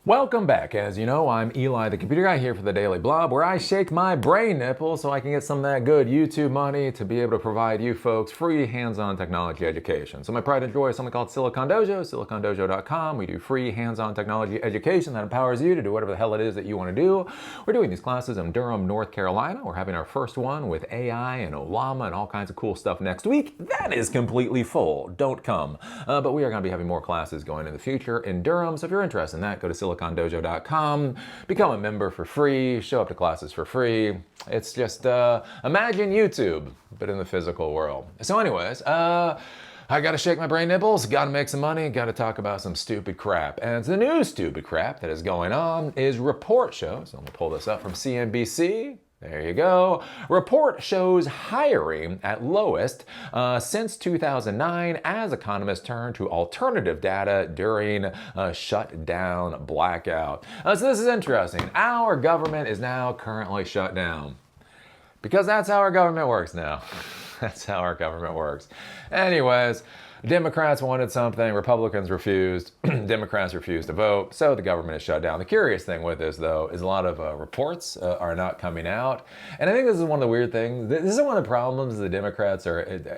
Welcome back. As you know, I'm Eli, the computer guy, here for the Daily Blob, where I shake my brain nipple so I can get some of that good YouTube money to be able to provide you folks free hands-on technology education. So my pride and joy is something called Silicon Dojo, silicondojo.com. We do free hands-on technology education that empowers you to do whatever the hell it is that you want to do. We're doing these classes in Durham, North Carolina. We're having our first one with AI and Olama and all kinds of cool stuff next week. That is completely full. Don't come. But we are going to be having more classes going in the future in Durham. So if you're interested in that, go to silicondojo.com, become a member for free, show up to classes for free. It's just, imagine YouTube, but in the physical world. So anyways, I gotta shake my brain nipples, gotta make some money, gotta talk about some stupid crap. And the new stupid crap that is going on is report shows. So I'm gonna pull this up from CNBC. There you go. Report shows hiring at lowest since 2009 as economists turn to alternative data during a shutdown blackout. So this is interesting. Our government is now currently shut down because that's how our government works now. That's how our government works. Anyways, Democrats wanted something, Republicans refused, Democrats refused to vote, so the government is shut down. The curious thing with this, though, is a lot of reports are not coming out. And I think this is one of the weird things. This is one of the problems the Democrats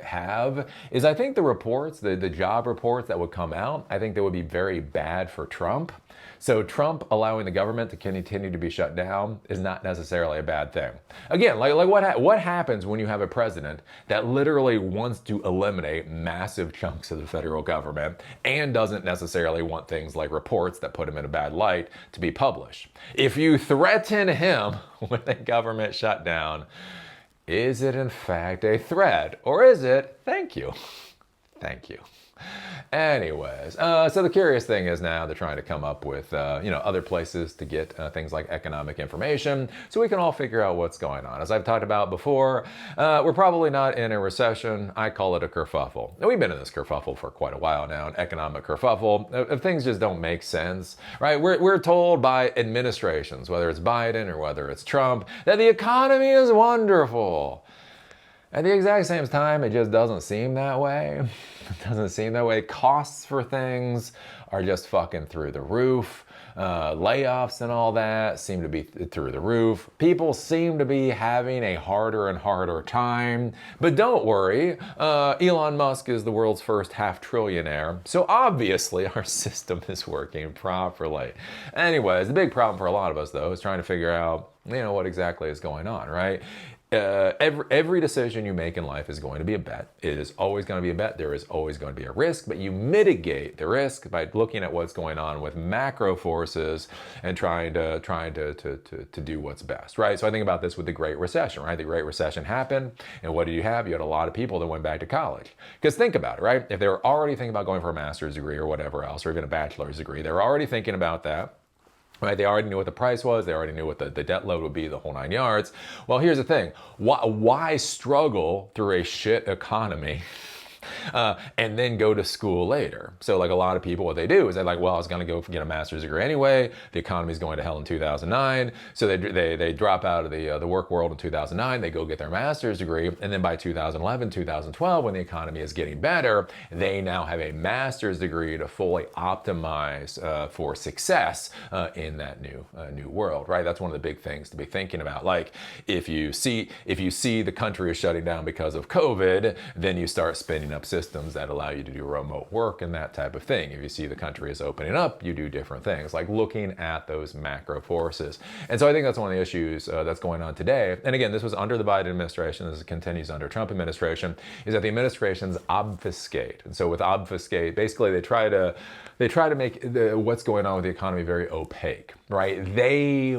have, is I think the reports, the job reports that would come out, I think they would be very bad for Trump. So Trump allowing the government to continue to be shut down is not necessarily a bad thing. Again, like what happens when you have a president that literally wants to eliminate massive chunks of the federal government and doesn't necessarily want things like reports that put him in a bad light to be published? If you threaten him with a government shutdown, is it in fact a threat, or is it thank you? Thank you. Anyways, so the curious thing is now they're trying to come up with, other places to get things like economic information so we can all figure out what's going on. As I've talked about before, we're probably not in a recession. I call it a kerfuffle. And we've been in this kerfuffle for quite a while now, an economic kerfuffle. If things just don't make sense, right? We're told by administrations, whether it's Biden or whether it's Trump, that the economy is wonderful. At the exact same time, it just doesn't seem that way. It doesn't seem that way. Costs for things are just fucking through the roof. Layoffs and all that seem to be through the roof. People seem to be having a harder and harder time. But don't worry, Elon Musk is the world's first half-trillionaire. So obviously our system is working properly. Anyways, the big problem for a lot of us, though, is trying to figure out, what exactly is going on, right? Every decision you make in life is going to be a bet. It is always going to be a bet. There is always going to be a risk, but you mitigate the risk by looking at what's going on with macro forces and trying to do what's best, right? So I think about this with the Great Recession, right? The Great Recession happened, and what did you have? You had a lot of people that went back to college. Because think about it, right? If they were already thinking about going for a master's degree or whatever else, or even a bachelor's degree, they were already thinking about that. Right, they already knew what the price was. They already knew what the debt load would be, the whole 9 yards. Well, here's the thing. Why struggle through a shit economy and then go to school later? So like a lot of people, what they do is they're like, well, I was going to go get a master's degree anyway. The economy's going to hell in 2009. So they drop out of the work world in 2009. They go get their master's degree. And then by 2011, 2012, when the economy is getting better, they now have a master's degree to fully optimize for success in that new world, right? That's one of the big things to be thinking about. Like if you see the country is shutting down because of COVID, then you start spinning up systems that allow you to do remote work and that type of thing. If you see the country is opening up, you do different things, like looking at those macro forces. And so I think that's one of the issues that's going on today. And again, this was under the Biden administration, this continues under Trump administration, is that the administrations obfuscate. And so with obfuscate, basically they try to make what's going on with the economy very opaque, right? They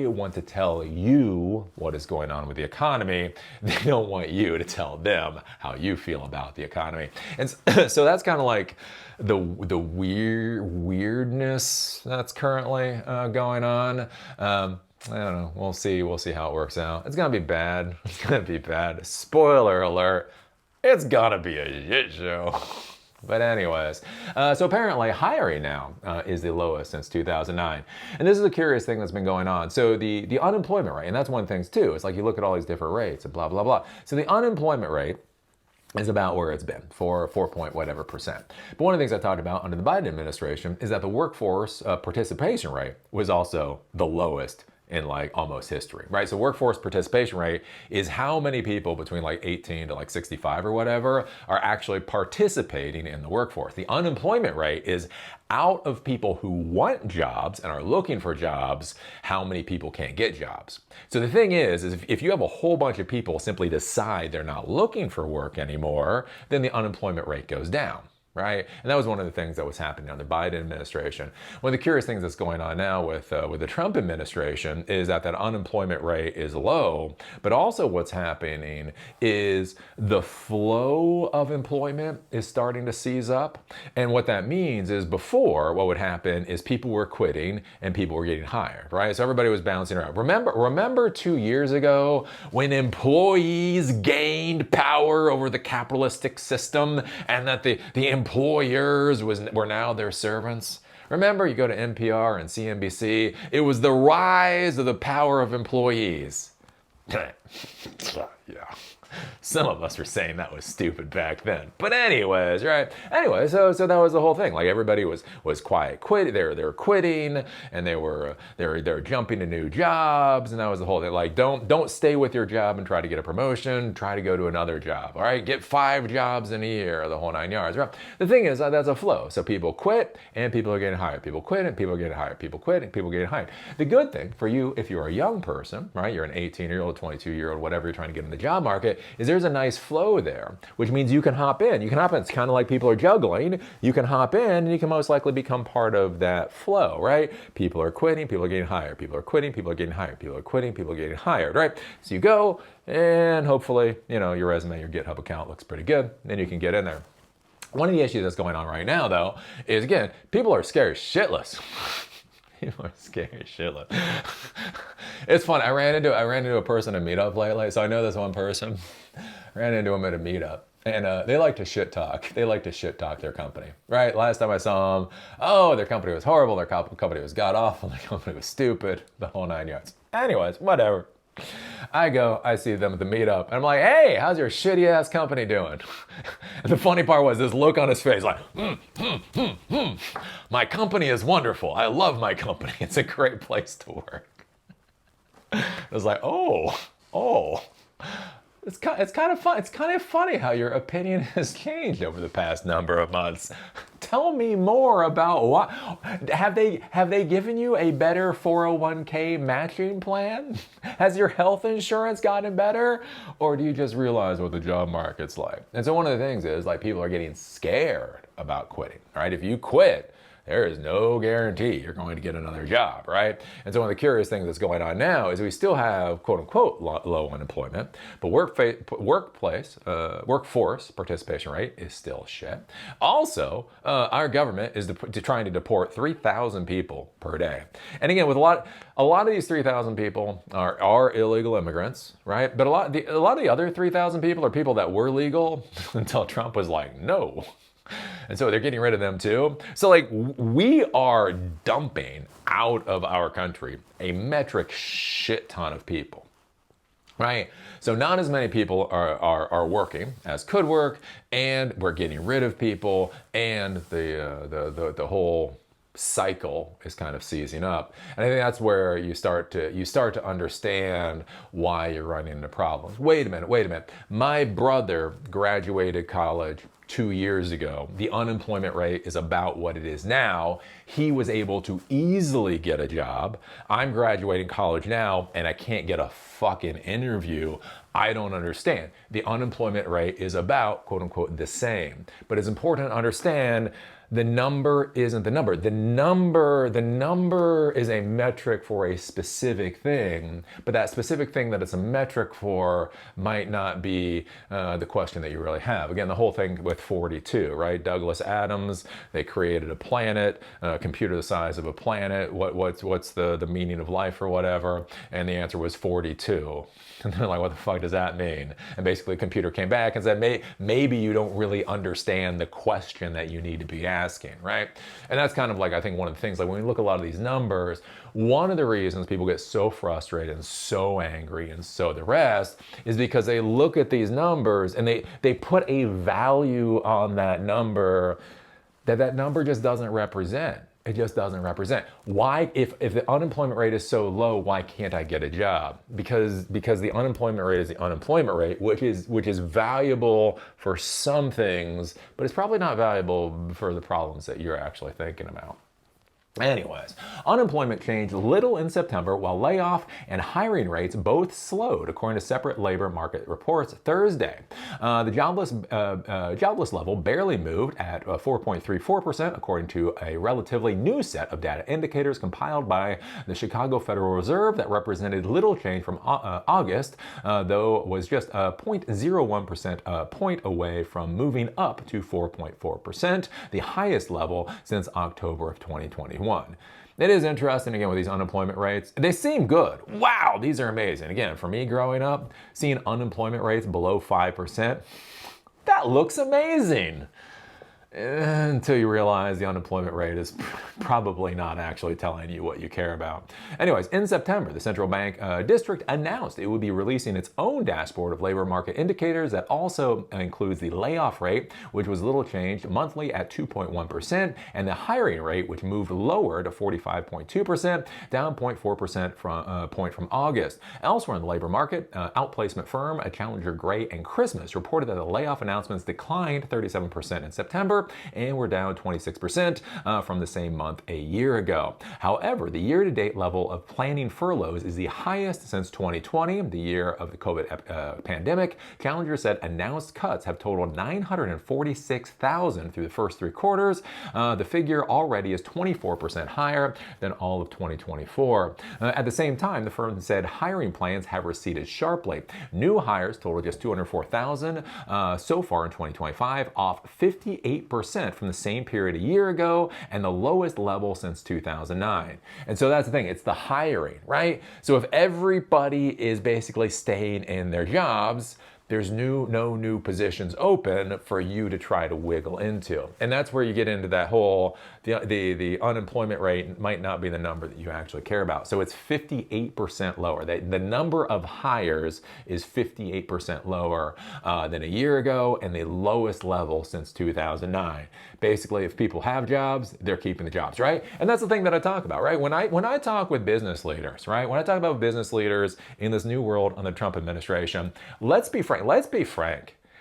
want to tell you what is going on with the economy. They don't want you to tell them how you feel about the economy. And so that's kind of like the weirdness that's currently going on. I don't know. We'll see how it works out. It's gonna be bad. It's gonna be bad. Spoiler alert. It's gonna be a shit show. But anyways, so apparently hiring now is the lowest since 2009. And this is a curious thing that's been going on. So the unemployment rate, and that's one of the things too, it's like you look at all these different rates and blah, blah, blah. So the unemployment rate is about where it's been, 4 point whatever percent. But one of the things I talked about under the Biden administration is that the workforce participation rate was also the lowest in like almost history, right? So workforce participation rate is how many people between like 18 to like 65 or whatever are actually participating in the workforce. The unemployment rate is out of people who want jobs and are looking for jobs, how many people can't get jobs. So the thing is if you have a whole bunch of people simply decide they're not looking for work anymore, then the unemployment rate goes down. Right? And that was one of the things that was happening under the Biden administration. One of the curious things that's going on now with the Trump administration is that unemployment rate is low, but also what's happening is the flow of employment is starting to seize up. And what that means is before, what would happen is people were quitting and people were getting hired, right? So everybody was bouncing around. Remember 2 years ago when employees gained power over the capitalistic system and that the employers were now their servants? Remember, you go to NPR and CNBC, it was the rise of the power of employees. Yeah. Some of us were saying that was stupid back then. But anyways, right? Anyway, so that was the whole thing. Like everybody was quiet quitting. They were quitting and they were jumping to new jobs, and that was the whole thing. Like don't stay with your job and try to get a promotion. Try to go to another job. All right, get 5 jobs in a year, the whole 9 yards. Right? The thing is that's a flow. So people quit and people are getting hired. People quit and people are getting hired. People quit and people are getting hired. The good thing for you, if you're a young person, right? You're an 18-year-old, 22-year-old, whatever you're trying to get in the job market, is there's a nice flow there, which means you can hop in. You can hop in. It's kind of like people are juggling. You can hop in and you can most likely become part of that flow, right? People are quitting, people are getting hired. People are quitting, people are getting hired. People are quitting, people are getting hired, right? So you go and hopefully, your resume, your GitHub account looks pretty good. Then you can get in there. One of the issues that's going on right now, though, is again, people are scared shitless. People are scary shitless. It's fun. I ran into a person at a meetup lately. So I know this one person. I ran into him at a meetup. And they like to shit talk. They like to shit talk their company, right? Last time I saw them, their company was horrible. Their company was god awful. Their company was stupid. The whole 9 yards. Anyways, whatever. I see them at the meetup, and I'm like, hey, how's your shitty ass company doing? And the funny part was this look on his face, like, my company is wonderful. I love my company. It's a great place to work. I was like, oh. It's kind of fun. It's kind of funny how your opinion has changed over the past number of months. Tell me more about what have they given you a better 401k matching plan? Has your health insurance gotten better, or do you just realize what the job market's like? And so one of the things is like people are getting scared about quitting. Right? If you quit, there is no guarantee you're going to get another job, right? And so one of the curious things that's going on now is we still have quote unquote low unemployment, but workforce participation rate is still shit. Also, our government is trying to deport 3,000 people per day. And again, with a lot of these 3,000 people are illegal immigrants, right? But a lot of the other 3,000 people are people that were legal until Trump was like, no. And so they're getting rid of them too. So like we are dumping out of our country a metric shit ton of people, right? So not as many people are working as could work, and we're getting rid of people, and the whole cycle is kind of seizing up. And I think that's where you start to understand why you're running into problems. Wait a minute. My brother graduated college 2 years ago. The unemployment rate is about what it is now. He was able to easily get a job. I'm graduating college now and I can't get a fucking interview. I don't understand. The unemployment rate is about, quote unquote, the same. But it's important to understand the number isn't the number. The number is a metric for a specific thing, but that specific thing that it's a metric for might not be the question that you really have. Again, the whole thing with 42, right? Douglas Adams, they created a planet, a computer the size of a planet. What's the meaning of life or whatever? And the answer was 42. And they're like, what the fuck does that mean? And basically the computer came back and said, maybe you don't really understand the question that you need to be asking. asking, right? And that's kind of like, I think one of the things, like when we look at a lot of these numbers, one of the reasons people get so frustrated and so angry and so the rest is because they look at these numbers and they put a value on that number that number just doesn't represent. It just doesn't represent. Why, if the unemployment rate is so low, why can't I get a job? Because the unemployment rate is the unemployment rate, which is valuable for some things, but it's probably not valuable for the problems that you're actually thinking about. Anyways, unemployment changed little in September while layoff and hiring rates both slowed, according to separate labor market reports Thursday. The jobless level barely moved at 4.34%, according to a relatively new set of data indicators compiled by the Chicago Federal Reserve that represented little change from August, though it was just a 0.01% point away from moving up to 4.4%, the highest level since October of 2021. It is interesting, again, with these unemployment rates. They seem good. Wow, these are amazing. Again, for me growing up, seeing unemployment rates below 5%, that looks amazing. Until you realize the unemployment rate is probably not actually telling you what you care about. Anyways, in September, the central bank district announced it would be releasing its own dashboard of labor market indicators that also includes the layoff rate, which was little changed monthly at 2.1%, and the hiring rate, which moved lower to 45.2%, down 0.4% point from August. Elsewhere in the labor market, outplacement firm Challenger Gray and Christmas reported that the layoff announcements declined 37% in September, and were down 26% from the same month a year ago. However, the year-to-date level of planning furloughs is the highest since 2020, the year of the COVID pandemic. Challenger said announced cuts have totaled 946,000 through the first three quarters. The figure already is 24% higher than all of 2024. At the same time, the firm said hiring plans have receded sharply. New hires total just 204,000 so far in 2025, off 58% from the same period a year ago and the lowest level since 2009. And so that's the thing, it's the hiring, right? So if everybody is basically staying in their jobs, there's no new positions open for you to try to wiggle into. And that's where you get into that whole, the unemployment rate might not be the number that you actually care about. So it's 58% lower. The number of hires is 58% lower than a year ago and the lowest level since 2009. Basically, if people have jobs, they're keeping the jobs, right? And that's the thing that I talk about, right? When I talk with business leaders, right? When I talk about business leaders in this new world on the Trump administration, let's be frank.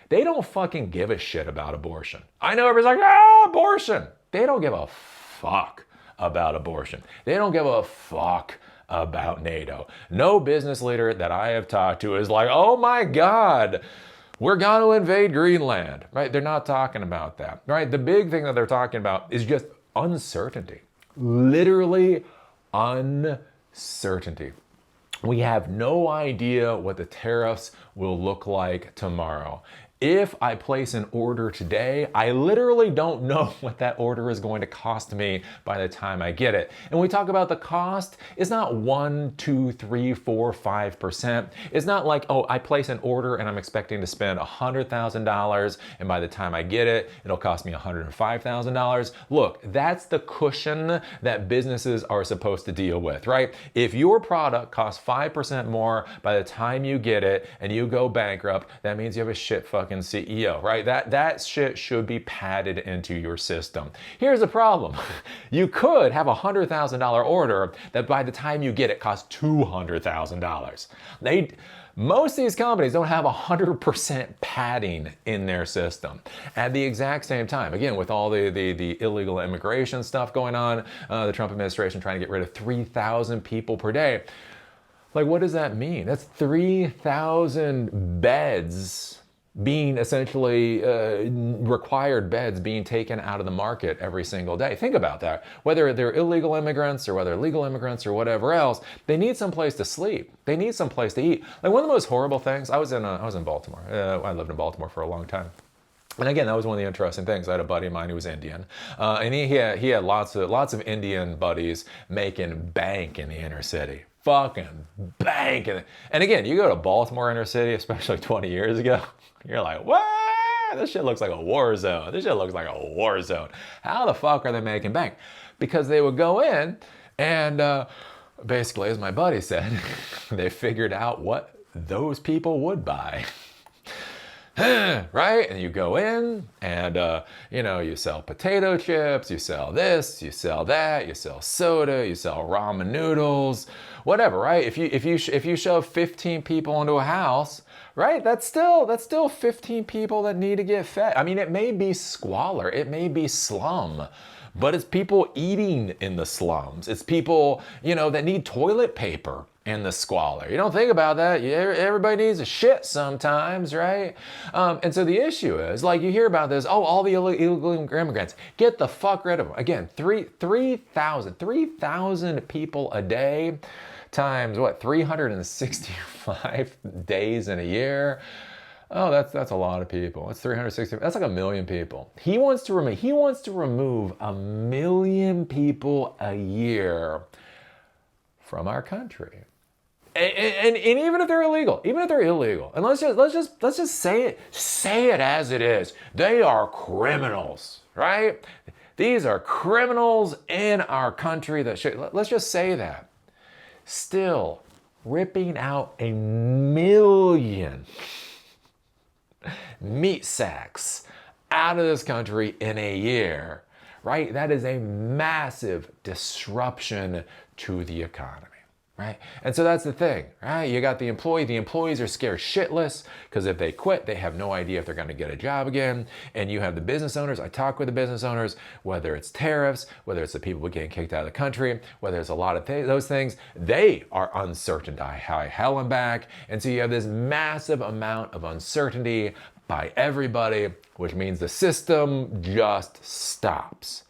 They don't fucking give a shit about abortion. I know everybody's like, abortion. They don't give a fuck about abortion. They don't give a fuck about NATO. No business leader that I have talked to is like, oh my God, we're going to invade Greenland, right? They're not talking about that, right? The big thing that they're talking about is just uncertainty. Literally uncertainty. We have no idea what the tariffs will look like tomorrow. If I place an order today, I literally don't know what that order is going to cost me by the time I get it. And when we talk about the cost, it's not 1, 2, 3, 4, 5%. It's not like, oh, I place an order and I'm expecting to spend $100,000 and by the time I get it, it'll cost me $105,000. Look, that's the cushion that businesses are supposed to deal with, right? If your product costs 5% more by the time you get it and you go bankrupt, that means you have a shit fucking CEO, right? That shit should be padded into your system. Here's the problem. You could have a $100,000 order that by the time you get it costs $200,000. Most of these companies don't have 100% padding in their system. At the exact same time, again, with all the illegal immigration stuff going on, the Trump administration trying to get rid of 3,000 people per day. Like, what does that mean? That's 3,000 beds being essentially required beds being taken out of the market every single day. Think about that. Whether they're illegal immigrants or whether legal immigrants or whatever else, they need some place to sleep. They need some place to eat. Like one of the most horrible things, I was in Baltimore. I lived in Baltimore for a long time. And again, that was one of the interesting things. I had a buddy of mine who was Indian, and he had lots of Indian buddies making bank in the inner city. Fucking bank. And again, you go to Baltimore inner city, especially 20 years ago, you're like, what? This shit looks like a war zone. This shit looks like a war zone. How the fuck are they making bank? Because they would go in and basically, as my buddy said, they figured out what those people would buy. Right? And you go in and, you sell potato chips, you sell this, you sell that, you sell soda, you sell ramen noodles, whatever, right? If you shove 15 people into a house, right? That's still 15 people that need to get fed. I mean, it may be squalor, it may be slum, but it's people eating in the slums. It's people, that need toilet paper in the squalor. You don't think about that. Everybody needs a shit sometimes, right? And so the issue is, like, you hear about this, all the illegal immigrants, get the fuck rid of them. Again, 3,000 people a day times what, 365 days in a year. Oh, that's a lot of people. That's 360. That's like 1 million people. He wants to remove 1 million people a year from our country. And even if they're illegal, and let's just say it as it is. They are criminals, right? These are criminals in our country let's just say that. Still, ripping out 1 million meat sacks out of this country in a year, right? That is a massive disruption to the economy. Right? And so that's the thing, right? You got the employee. The employees are scared shitless because if they quit, they have no idea if they're going to get a job again. And you have the business owners. I talk with the business owners, whether it's tariffs, whether it's the people getting kicked out of the country, whether it's a lot of those things, they are uncertain to high hell and back. And so you have this massive amount of uncertainty by everybody, which means the system just stops.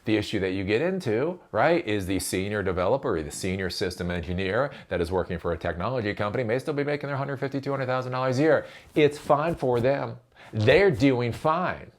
The issue that you get into, right, is the senior developer or the senior system engineer that is working for a technology company may still be making their $150,000, $200,000 a year. It's fine for them. They're doing fine.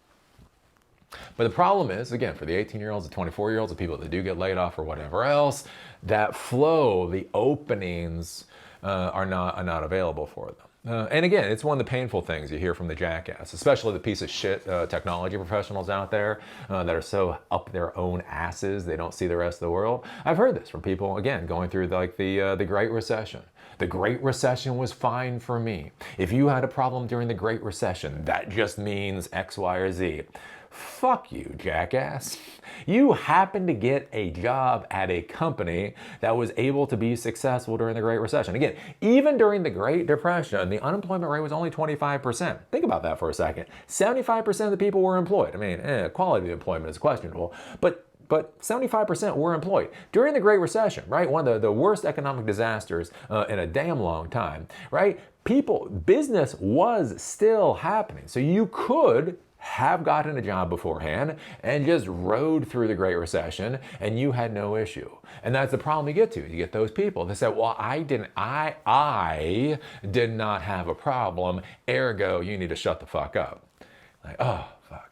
But the problem is, again, for the 18-year-olds, the 24-year-olds, the people that do get laid off or whatever else, that flow, the openings are not available for them. And again, it's one of the painful things you hear from the jackass, especially the piece of shit technology professionals out there that are so up their own asses they don't see the rest of the world. I've heard this from people, again, going through the Great Recession. The Great Recession was fine for me. If you had a problem during the Great Recession, that just means X, Y, or Z. Fuck you, jackass. You happened to get a job at a company that was able to be successful during the Great Recession. Again, even during the Great Depression, the unemployment rate was only 25%. Think about that for a second. 75% of the people were employed. I mean, quality of employment is questionable, but 75% were employed. During the Great Recession, right, one of the worst economic disasters in a damn long time, right, business was still happening. So you could have gotten a job beforehand and just rode through the Great Recession and you had no issue. And that's the problem you get to. You get those people that say, well, I did not have a problem, ergo you need to shut the fuck up. Like, oh, fuck.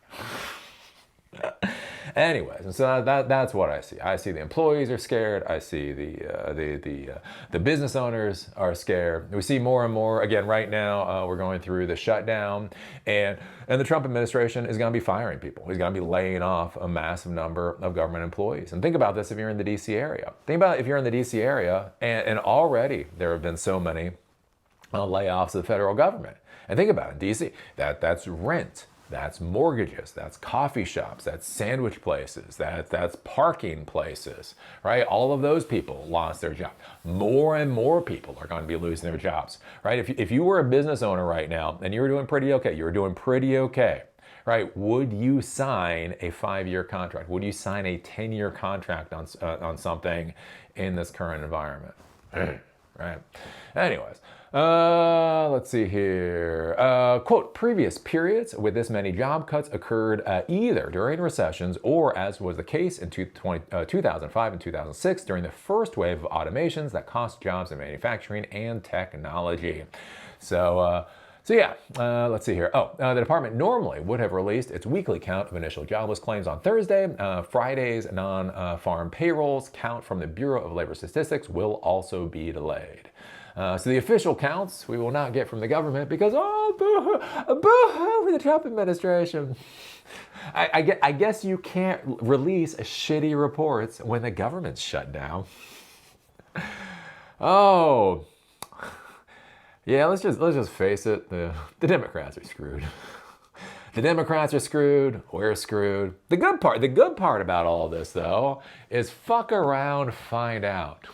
Anyways, and so that's what I see. I see the employees are scared. I see the business owners are scared. We see more and more. Again, right now we're going through the shutdown, and the Trump administration is going to be firing people. He's going to be laying off a massive number of government employees. And think about this if you're in the D.C. area. Think about if you're in the D.C. area, and already there have been so many layoffs of the federal government. And think about it, D.C. That's rent. That's mortgages, that's coffee shops, that's sandwich places, that's parking places, right? All of those people lost their job. More and more people are going to be losing their jobs, right? If you were a business owner right now and you were doing pretty okay, right? Would you sign a 5-year contract? Would you sign a 10-year contract on something in this current environment? Right? Anyways. Let's see here. Quote, previous periods with this many job cuts occurred either during recessions or, as was the case in 2005 and 2006, during the first wave of automations that cost jobs in manufacturing and technology. So yeah, let's see here. The department normally would have released its weekly count of initial jobless claims on Thursday. Friday's non-farm payrolls count from the Bureau of Labor Statistics will also be delayed. So the official counts we will not get from the government because, oh, boo-hoo for the Trump administration. I guess you can't release shitty reports when the government's shut down. Oh, yeah, let's just face it. The Democrats are screwed. The Democrats are screwed. We're screwed. The good part about all this, though, is fuck around, find out.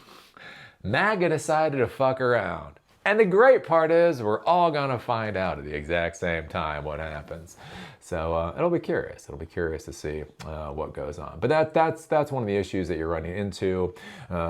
MAGA decided to fuck around. And the great part is we're all going to find out at the exact same time what happens. So it'll be curious. It'll be curious to see what goes on. But that's one of the issues that you're running into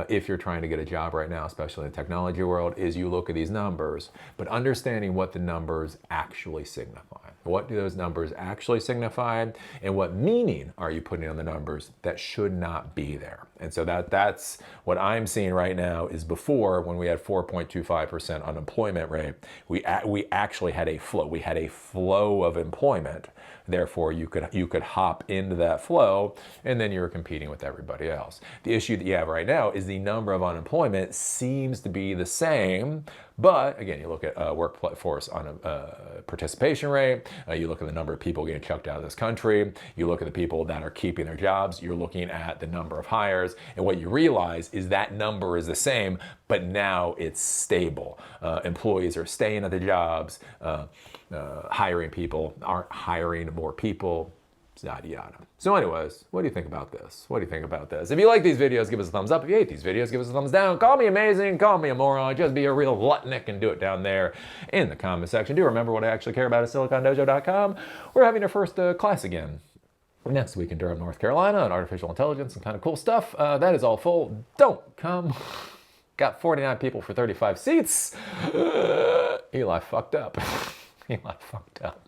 if you're trying to get a job right now, especially in the technology world, is you look at these numbers, but understanding what the numbers actually signify. What do those numbers actually signify? And what meaning are you putting on the numbers that should not be there? And so that's what I'm seeing right now is before, when we had 4.25% unemployment rate, we actually had a flow. We had a flow of employment. Therefore, you could hop into that flow, and then you're competing with everybody else. The issue that you have right now is the number of unemployment seems to be the same, but again, you look at workforce on participation rate, you look at the number of people getting chucked out of this country, you look at the people that are keeping their jobs, you're looking at the number of hires, and what you realize is that number is the same, but now it's stable. Employees are staying at the jobs, hiring people, aren't hiring more people, yada yada. So anyways, what do you think about this? What do you think about this? If you like these videos, give us a thumbs up. If you hate these videos, give us a thumbs down. Call me amazing, call me a moron, just be a real Lutnick and do it down there in the comment section. Do remember what I actually care about at SiliconDojo.com. We're having our first class again next week in Durham, North Carolina, on artificial intelligence and kind of cool stuff. That is all full. Don't come. Got 49 people for 35 seats. Eli fucked up. Eli fucked up.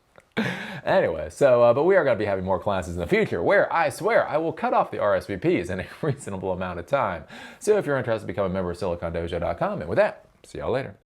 Anyway, so, but we are going to be having more classes in the future where I swear I will cut off the RSVPs in a reasonable amount of time. So if you're interested, become a member of SiliconDojo.com. And with that, see y'all later.